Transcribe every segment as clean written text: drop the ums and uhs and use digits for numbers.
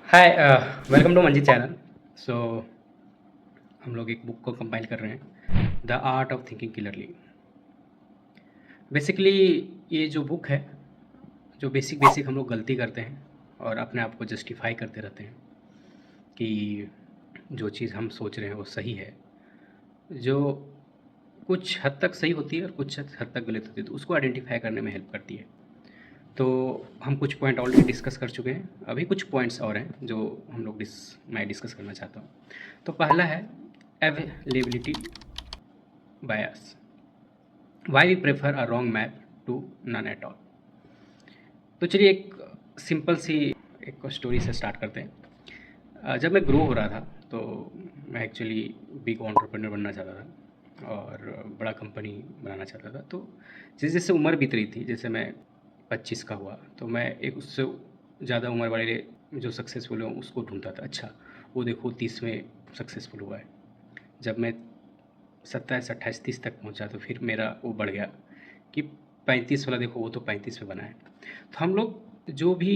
Hi, welcome to Manji channel. सो हम लोग एक बुक को कंपाइल कर रहे हैं, the art of thinking clearly. Basically ये जो बुक है, जो बेसिक बेसिक हम लोग गलती करते हैं और अपने आप को जस्टिफाई करते रहते हैं कि जो चीज़ हम सोच रहे हैं वो सही है, जो कुछ हद तक सही होती है और कुछ हद तक गलत होती है, तो उसको आइडेंटिफाई करने में हेल्प करती है। तो हम कुछ पॉइंट ऑलरेडी डिस्कस कर चुके हैं, अभी कुछ पॉइंट्स और हैं जो हम लोग मैं डिस्कस करना चाहता हूँ। तो पहला है availability bias, why we prefer a wrong map to none at all. तो चलिए एक सिंपल सी एक स्टोरी से स्टार्ट करते हैं। जब मैं ग्रो हो रहा था तो मैं एक्चुअली बिग एंटरप्रेन्योर बनना चाहता था और बड़ा कंपनी बनाना चाहता था। तो जैसे जैसे उम्र बीत रही थी, जैसे मैं 25 का हुआ तो मैं एक उससे ज़्यादा उम्र वाले जो सक्सेसफुल हो उसको ढूंढता था। अच्छा, वो देखो 30 में सक्सेसफुल हुआ है। जब मैं 27 28 30 तक पहुंचा तो फिर मेरा वो बढ़ गया कि 35 वाला देखो वो तो 35 में बना है। तो हम लोग जो भी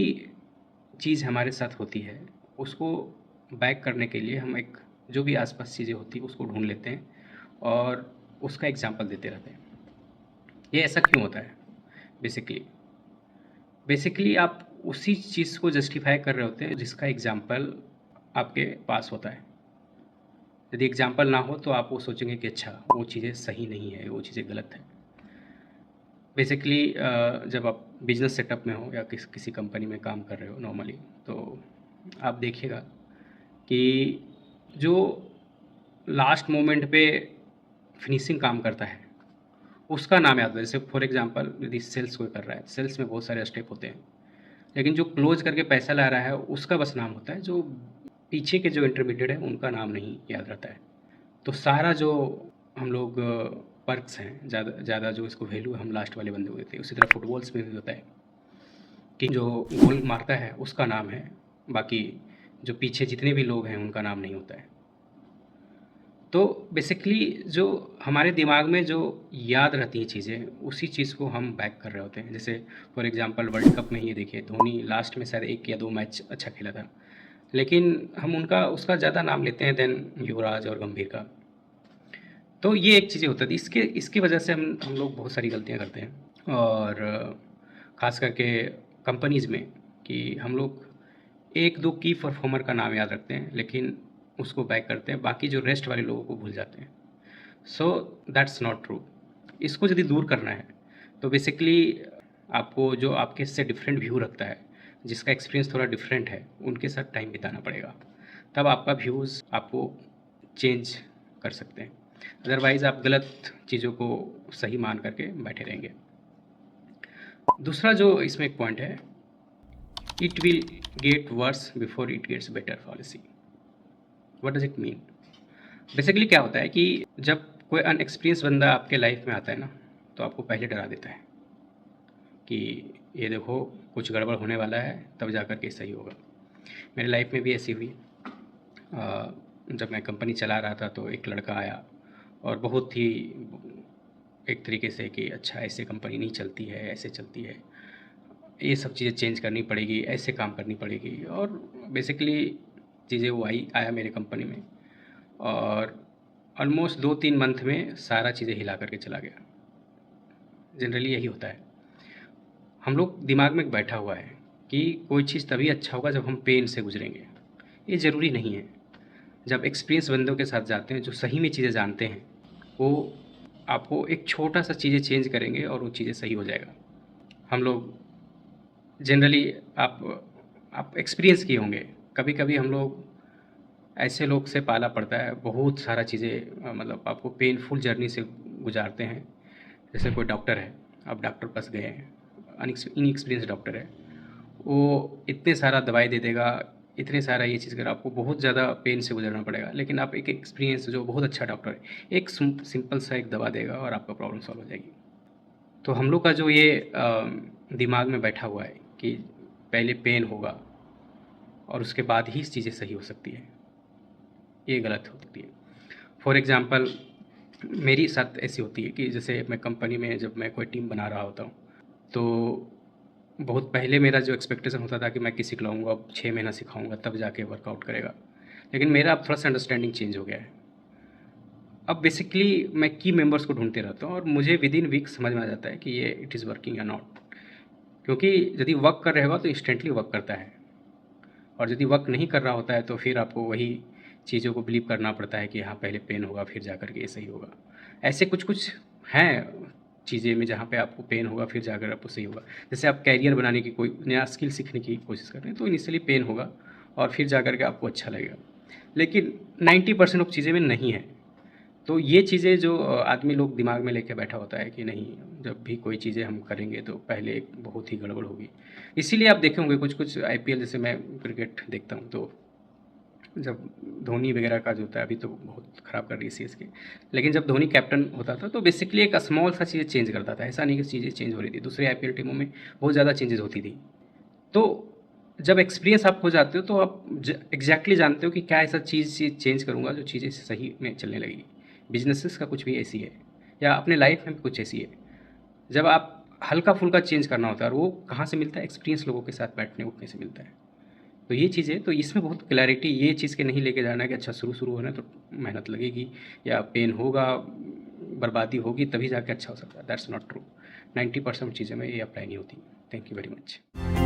चीज़ हमारे साथ होती है उसको बैक करने के लिए हम एक जो भी आसपास चीज़ें होती है उसको ढूंढ लेते हैं और उसका एग्जाम्पल देते रहते हैं। ये ऐसा क्यों होता है? बेसिकली बेसिकली आप उसी चीज़ को जस्टिफाई कर रहे होते हैं जिसका एग्जाम्पल आपके पास होता है। यदि एग्जाम्पल ना हो तो आप वो सोचेंगे कि अच्छा वो चीज़ें सही नहीं है, वो चीज़ें गलत है। बेसिकली जब आप बिजनेस सेटअप में हो या किसी कंपनी में काम कर रहे हो नॉर्मली, तो आप देखिएगा कि जो लास्ट मोमेंट पे फिनिशिंग काम करता है उसका नाम याद है। जैसे फॉर एग्जांपल यदि सेल्स कोई कर रहा है, सेल्स में बहुत सारे स्टेप होते हैं, लेकिन जो क्लोज करके पैसा ला रहा है उसका बस नाम होता है। जो पीछे के जो इंटरमीडिएट है उनका नाम नहीं याद रहता है। तो सारा जो हम लोग पर्क्स हैं, ज़्यादा ज़्यादा जो इसको वैल्यू हम लास्ट वाले बंदे को देते हैं। उसी तरह फुटबॉल्स में भी होता है कि जो गोल मारता है उसका नाम है, बाकी जो पीछे जितने भी लोग हैं उनका नाम नहीं होता है। तो बेसिकली जो हमारे दिमाग में जो याद रहती हैं चीज़ें उसी चीज़ को हम बैक कर रहे होते हैं। जैसे फॉर एग्जांपल वर्ल्ड कप में ही देखिए, धोनी लास्ट में शायद 1 या 2 मैच अच्छा खेला था, लेकिन हम उनका उसका ज़्यादा नाम लेते हैं देन युवराज और गंभीर का। तो ये एक चीज़ें होता थी, इसके इसकी वजह से हम लोग बहुत सारी गलतियाँ करते हैं। और ख़ास करके कंपनीज़ में कि हम लोग 1-2 की परफॉर्मर का नाम याद रखते हैं लेकिन उसको बैक करते हैं, बाकी जो रेस्ट वाले लोगों को भूल जाते हैं। So that's not true. इसको यदि दूर करना है तो बेसिकली आपको जो आपके से डिफरेंट व्यू रखता है, जिसका एक्सपीरियंस थोड़ा डिफरेंट है, उनके साथ टाइम बिताना पड़ेगा। तब आपका व्यूज़ आपको चेंज कर सकते हैं। अदरवाइज़ आप गलत चीज़ों को सही मान करके बैठे रहेंगे। दूसरा जो इसमें एक पॉइंट है, it will get worse before it gets better policy. What does it mean? Basically क्या होता है कि जब कोई अनएक्सपीरियंस बंदा आपके लाइफ में आता है ना, तो आपको पहले डरा देता है कि ये देखो कुछ गड़बड़ होने वाला है, तब जा कर के सही होगा। मेरे लाइफ में भी ऐसी हुई। जब मैं कंपनी चला रहा था तो एक लड़का आया और बहुत ही एक तरीके से कि अच्छा ऐसे कंपनी नहीं चलती है, ऐसे चलती है, ये सब चीज़ें चेंज करनी पड़ेगी, ऐसे काम करनी पड़ेगी। और बेसिकली चीज़ें वो आया मेरे कंपनी में और ऑलमोस्ट 2-3 मंथ में सारा चीज़ें हिला करके चला गया। जनरली यही होता है, हम लोग दिमाग में बैठा हुआ है कि कोई चीज़ तभी अच्छा होगा जब हम पेन से गुजरेंगे। ये ज़रूरी नहीं है। जब एक्सपीरियंस बंदों के साथ जाते हैं जो सही में चीज़ें जानते हैं, वो आपको एक छोटा सा चीज़ें चेंज करेंगे और वो चीज़ें सही हो जाएगा। हम लोग जनरली आप एक्सपीरियंस किए होंगे, कभी कभी हम लोग ऐसे लोग से पाला पड़ता है, बहुत सारा चीज़ें मतलब आपको पेनफुल जर्नी से गुजारते हैं। जैसे कोई डॉक्टर है, आप डॉक्टर पास गए हैं, इनएक्सपीरियंस डॉक्टर है, वो इतने सारा दवाई दे देगा, इतने सारा ये चीज़ कर, आपको बहुत ज़्यादा पेन से गुजरना पड़ेगा। लेकिन आप एक एक्सपीरियंस जो बहुत अच्छा डॉक्टर है, एक सिंपल सा एक दवा देगा और आपका प्रॉब्लम सॉल्व हो जाएगी। तो हम लोग का जो ये दिमाग में बैठा हुआ है कि पहले पेन होगा और उसके बाद ही चीज़ें सही हो सकती है, ये गलत होती है। फॉर एग्ज़ाम्पल मेरी साथ ऐसी होती है कि जैसे मैं कंपनी में जब मैं कोई टीम बना रहा होता हूँ, तो बहुत पहले मेरा जो एक्सपेक्टेशन होता था कि मैं किसी को लाऊंगा, अब 6 महीना सिखाऊंगा तब जाके वर्कआउट करेगा, लेकिन मेरा अब थोड़ा सा अंडरस्टैंडिंग चेंज हो गया है। अब बेसिकली मैं की मेंबर्स को ढूंढते रहता हूँ और मुझे विद इन वीक समझ में आ जाता है कि ये इट इज़ वर्किंग या नॉट। क्योंकि यदि वर्क कर रहा होगा तो इंस्टेंटली वर्क करता है, और यदि वर्क नहीं कर रहा होता है तो फिर आपको वही चीज़ों को बिलीव करना पड़ता है कि हाँ पहले पेन होगा फिर जा कर के ये सही होगा। ऐसे कुछ कुछ हैं चीज़ें में जहाँ पे आपको पेन होगा फिर जाकर आपको सही होगा। जैसे आप कैरियर बनाने की कोई नया स्किल सीखने की कोशिश कर रहे हैं तो इनिशियली पेन होगा और फिर जा कर के आपको अच्छा लगेगा, लेकिन 90% ऑफ चीज़ें में नहीं है। तो ये चीज़ें जो आदमी लोग दिमाग में लेके बैठा होता है कि नहीं, जब भी कोई चीज़ें हम करेंगे तो पहले एक बहुत ही गड़बड़ होगी। इसीलिए आप देखे होंगे कुछ कुछ आईपीएल, जैसे मैं क्रिकेट देखता हूँ तो जब धोनी वगैरह का जो होता है, अभी तो बहुत ख़राब कर रही है सीएसके, लेकिन जब धोनी कैप्टन होता था तो बेसिकली एक स्मॉल सा चीज़ें चेंज करता था, ऐसा नहीं कि चीज़ें चेंज हो रही थी। दूसरी आईपीएल टीमों में बहुत ज़्यादा चेंजेस होती थी। तो जब एक्सपीरियंस आप हो जाते हो तो आप एग्जैक्टली जानते हो कि क्या ऐसा चीज़ चेंज करूँगा जो चीज़ें सही में चलने लगेगी। बिजनेसेस का कुछ भी ऐसी है, या अपने लाइफ में भी कुछ ऐसी है। जब आप हल्का फुल्का चेंज करना होता है, और वो कहाँ से मिलता है, एक्सपीरियंस लोगों के साथ बैठने उठने से मिलता है। तो ये चीज़ें, तो इसमें बहुत क्लैरिटी ये चीज़ के नहीं लेके जाना है कि अच्छा शुरू होना है तो मेहनत लगेगी या पेन होगा, बर्बादी होगी तभी जाके अच्छा हो सकता है। That's not true. 90% चीज़ें में ये अप्लाई नहीं होती। Thank you very much.